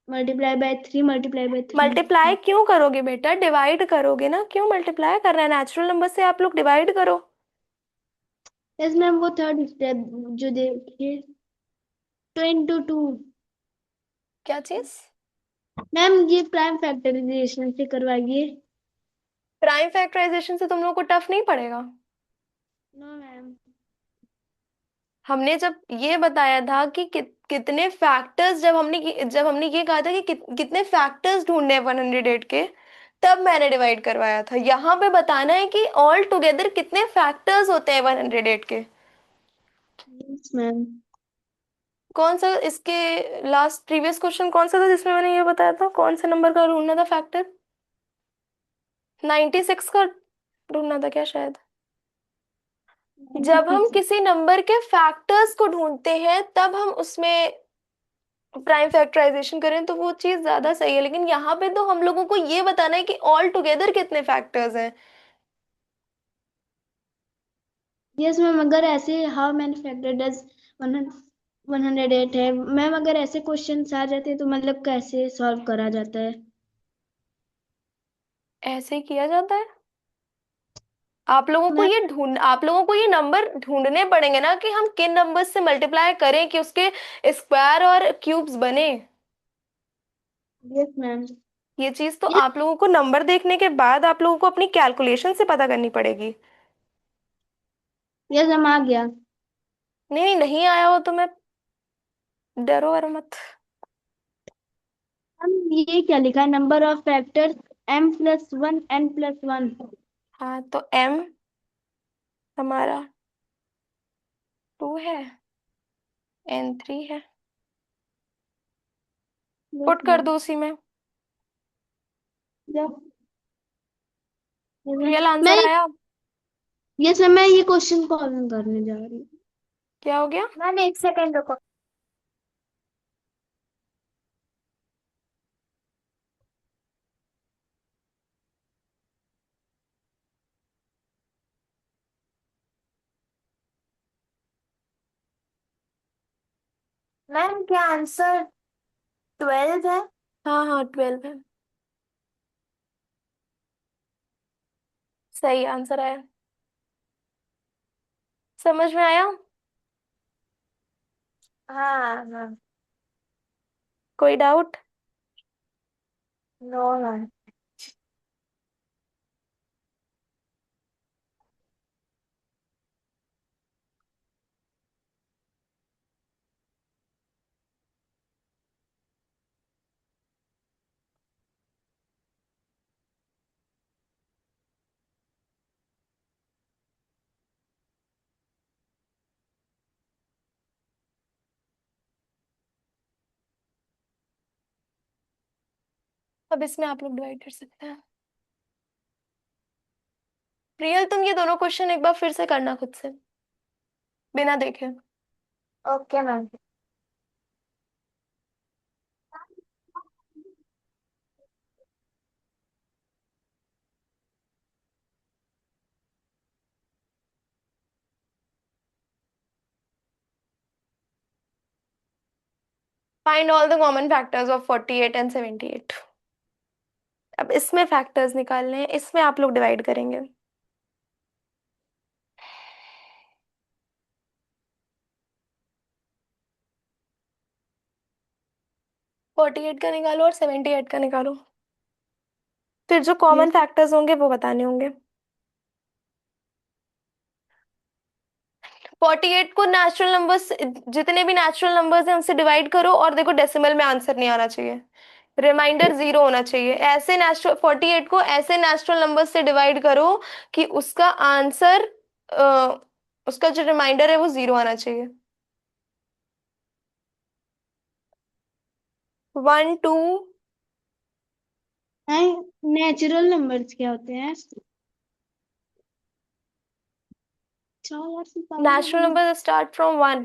× 3 × 3 मल्टीप्लाई क्यों करोगे बेटा? डिवाइड करोगे ना, क्यों मल्टीप्लाई कर रहा है? नेचुरल नंबर से आप लोग डिवाइड करो। यस मैम, वो थर्ड स्टेप जो देखिए, 2 × 2। क्या चीज? मैम, ये प्राइम फैक्टराइजेशन से करवाइए। प्राइम फैक्टराइजेशन से तुम लोग को टफ नहीं पड़ेगा। No ma'am. हमने जब ये बताया था कि कितने फैक्टर्स, जब हमने ये कहा था कि कितने फैक्टर्स ढूंढने हैं 108 के, तब मैंने डिवाइड करवाया था। यहाँ पे बताना है कि ऑल टुगेदर कितने फैक्टर्स होते हैं 108 के। Yes ma'am. कौन सा इसके लास्ट प्रीवियस क्वेश्चन कौन सा था जिसमें मैंने ये बताया था? कौन से नंबर का ढूंढना था फैक्टर? 96 का ढूंढना था क्या शायद? जब हम 96। किसी नंबर के फैक्टर्स को ढूंढते हैं तब हम उसमें प्राइम फैक्टराइजेशन करें तो वो चीज ज्यादा सही है, लेकिन यहाँ पे तो हम लोगों को ये बताना है कि ऑल टुगेदर कितने फैक्टर्स हैं। यस मैम, अगर ऐसे हाउ मैनी फैक्टर डज 108 है मैम, अगर ऐसे क्वेश्चन आ जाते हैं तो मतलब कैसे सॉल्व करा जाता है? ऐसे ही किया जाता है। आप लोगों को ये नंबर ढूंढने पड़ेंगे ना कि हम किन नंबर से मल्टीप्लाई करें कि उसके स्क्वायर और क्यूब्स बने। Yes ma'am. ये चीज तो यस। आप लोगों को नंबर देखने के बाद आप लोगों को अपनी कैलकुलेशन से पता करनी पड़ेगी। यस मैम, आ गया। नहीं नहीं, नहीं आया हो तो मैं, डरो और मत। हम ये क्या लिखा है, number of factors m+1 n+1। हाँ तो m हमारा 2 है, n 3 है। यस पुट कर मैम। दो उसी में। यस रियल मैं आंसर आया। यस मैम, मैं ये क्वेश्चन सॉल्व करने जा रही हूँ। क्या हो गया? मैम एक सेकेंड रुको। मैम क्या आंसर 12 है? हाँ हाँ, 12 है। सही आंसर आया। समझ में आया? हाँ हाँ। कोई डाउट? No ma'am. अब इसमें आप लोग डिवाइड कर सकते हैं। रियल, तुम ये दोनों क्वेश्चन एक बार फिर से करना खुद से, बिना देखे। Okay ma'am. Find all the common factors of 48 and 78। अब इसमें फैक्टर्स निकालने हैं, इसमें आप लोग डिवाइड करेंगे। 48 का निकालो और 78 का निकालो, फिर जो कॉमन यस फैक्टर्स होंगे वो बताने होंगे। 48 को नेचुरल नंबर्स, जितने भी नेचुरल नंबर्स हैं उनसे डिवाइड करो, और देखो डेसिमल में आंसर नहीं आना चाहिए, रिमाइंडर 0 होना चाहिए। ऐसे नेचुरल 48 को ऐसे नेचुरल नंबर से डिवाइड करो कि उसका आंसर, उसका जो रिमाइंडर है वो 0 आना चाहिए। 1 2। नेचुरल नंबर्स क्या होते हैं? अच्छा यार फिर पागल हो नेचुरल गई। Number start from 1।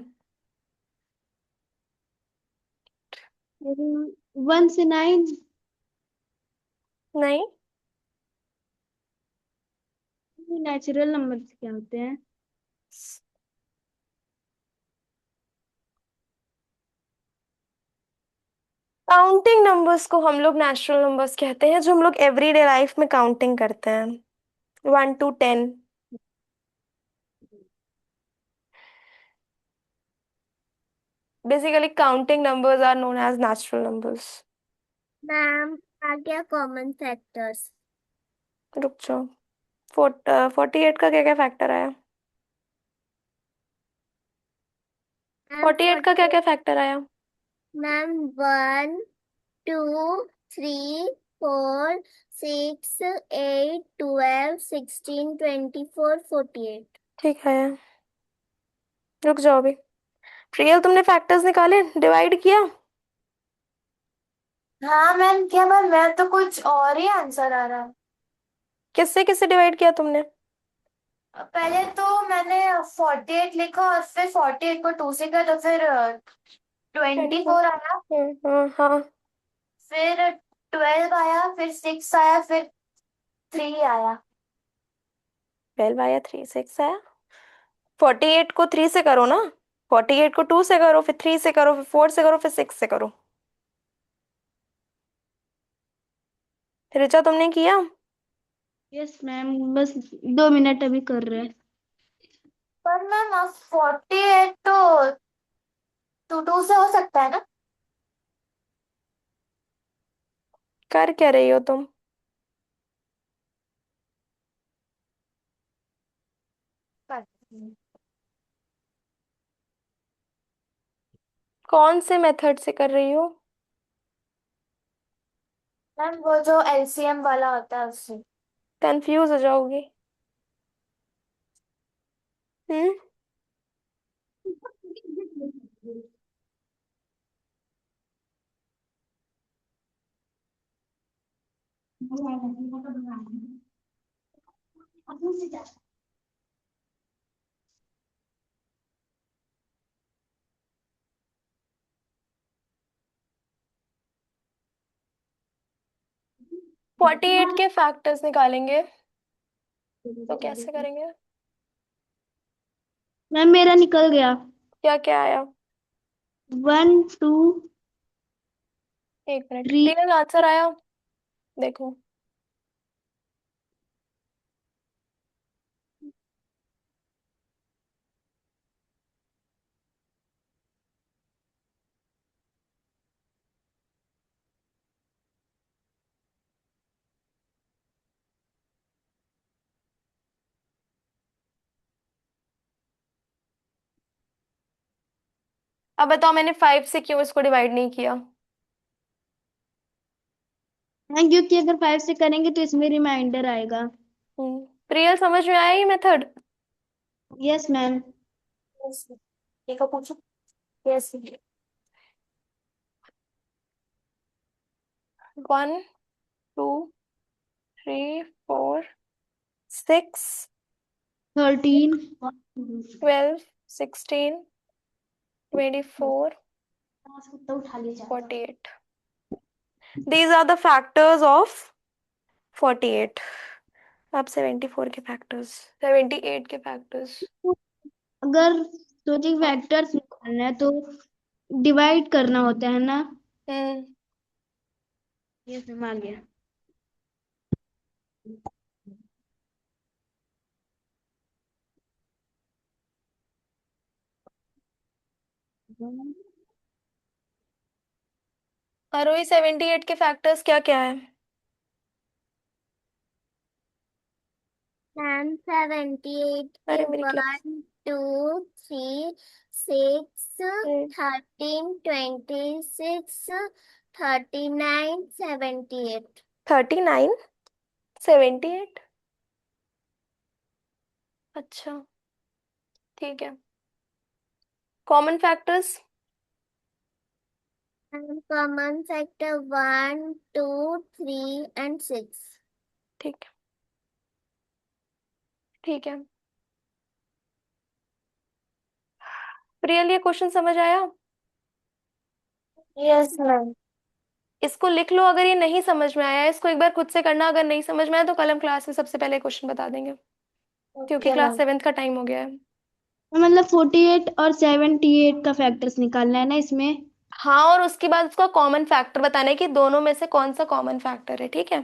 1 से 9। नहीं, नेचुरल नंबर्स क्या होते हैं? काउंटिंग नंबर्स को हम लोग नेचुरल नंबर्स कहते हैं, जो हम लोग एवरीडे लाइफ में काउंटिंग करते हैं, 1 to 10। Basically counting numbers are known as natural numbers. Ma'am, आ गया कॉमन फैक्टर्स। रुक जाओ, 48 का क्या क्या फैक्टर आया? मैम 48 का क्या 40। क्या फैक्टर आया? मैम 1 2 3 4 6 8 12 16 24 48। ठीक है, रुक जाओ अभी। प्रियल, तुमने फैक्टर्स निकाले, डिवाइड किया? हाँ मैम, क्या मैम, मैं तो कुछ और ही आंसर आ रहा है। किससे किससे डिवाइड किया तुमने? पहले तो मैंने 48 लिखा और फिर 48 को 2 से किया तो फिर 24। 24 आया। हाँ हाँ। फिर 12 आया, फिर 6 आया, फिर 3 आया। 12 आया, 3 6 आया। 48 को 3 से करो ना, 48 को 2 से करो, फिर 3 से करो, फिर 4 से करो, फिर 6 से करो। ऋचा, तुमने किया? यस मैम, बस 2 मिनट अभी कर रहे हैं। पर मैम 48 तो 2 से हो सकता है ना? कर क्या रही हो तुम? कौन से मेथड से कर रही हो? मैम वो जो एलसीएम वाला होता है उससे। कंफ्यूज हो जाओगी। हम्म। 48 के फैक्टर्स निकालेंगे, तो कैसे करेंगे? मैम मेरा निकल गया। क्या क्या आया? 1 2 एक मिनट, 3। रियल आंसर आया, देखो। अब बताओ, मैंने 5 से क्यों इसको डिवाइड नहीं किया? हाँ, क्योंकि अगर 5 से करेंगे तो इसमें रिमाइंडर आएगा। प्रियल, समझ में आया ये मेथड? Yes ma'am. Yes. ये को पूछो। यस। 1 2 3 4 6 13। 12 16 24 उठा ले जाता। 48। These are the factors of 48। अब 74 के फैक्टर्स, 78 के फैक्टर्स। अगर सोचिए वेक्टर्स निकालना है तो डिवाइड करना होता है ना? हम्म। यस मैम, आ गया। आरोही 78 के फैक्टर्स क्या क्या है? मैम 78 के अरे मेरी क्लास। 1 2 3 6 13 26 39 78। 39 78। अच्छा, ठीक है। Common factors. And common factor 1 2 3 and 6। ठीक है, ठीक है। प्रियल, ये क्वेश्चन समझ आया? Yes ma'am. इसको लिख लो, अगर ये नहीं समझ में आया इसको एक बार खुद से करना, अगर नहीं समझ में आया तो कल हम क्लास में सबसे पहले क्वेश्चन बता देंगे, क्योंकि ओके क्लास मैम। 7th का टाइम हो गया है। मतलब 48 और 78 का फैक्टर्स निकालना है ना इसमें? हाँ, और उसके बाद उसका कॉमन फैक्टर बताना है कि दोनों में से कौन सा कॉमन फैक्टर है, ठीक है?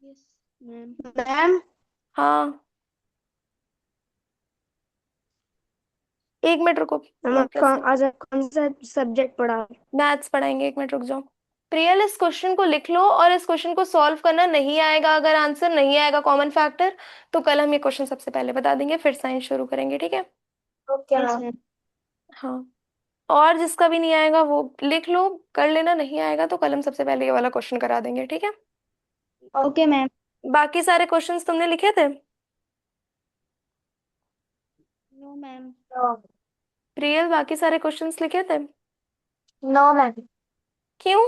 Yes ma'am. मैम, हाँ, एक मिनट रुको। आज कौन सा सब्जेक्ट पढ़ा? मैथ्स पढ़ाएंगे, एक मिनट रुक जाओ। प्रियल, इस क्वेश्चन को लिख लो, और इस क्वेश्चन को सॉल्व करना नहीं आएगा, अगर आंसर नहीं आएगा कॉमन फैक्टर, तो कल हम ये क्वेश्चन सबसे पहले बता देंगे, फिर साइंस शुरू करेंगे, ठीक है? Okay yes ma'am. मैम। हाँ, और जिसका भी नहीं आएगा वो लिख लो, कर लेना, नहीं आएगा तो कल हम सबसे पहले ये वाला क्वेश्चन करा देंगे, ठीक है? Okay ma'am. बाकी सारे क्वेश्चंस तुमने लिखे थे? No ma'am. प्रियल, बाकी सारे क्वेश्चंस लिखे थे? No ma'am. क्यों?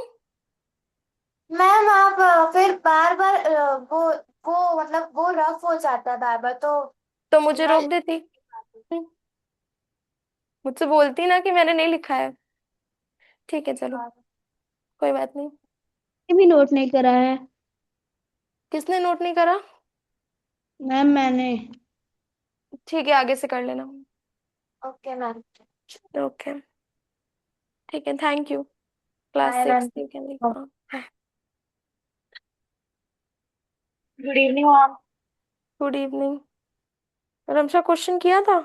मैम आप फिर बार बार वो मतलब वो रफ हो जाता है बार बार, तो तो मुझे मैं रोक देती। मुझसे बोलती ना कि मैंने नहीं लिखा है। ठीक है, चलो, कोई बात नहीं। ये भी नोट नहीं करा है। किसने नोट नहीं करा? मैम मैंने। ठीक है, आगे से कर लेना। Okay ma'am. ओके, ठीक है, thank you. Class bye ma'am. 6 you can leave. हाँ, good evening ma'am. Good evening. Ramsha, question किया था?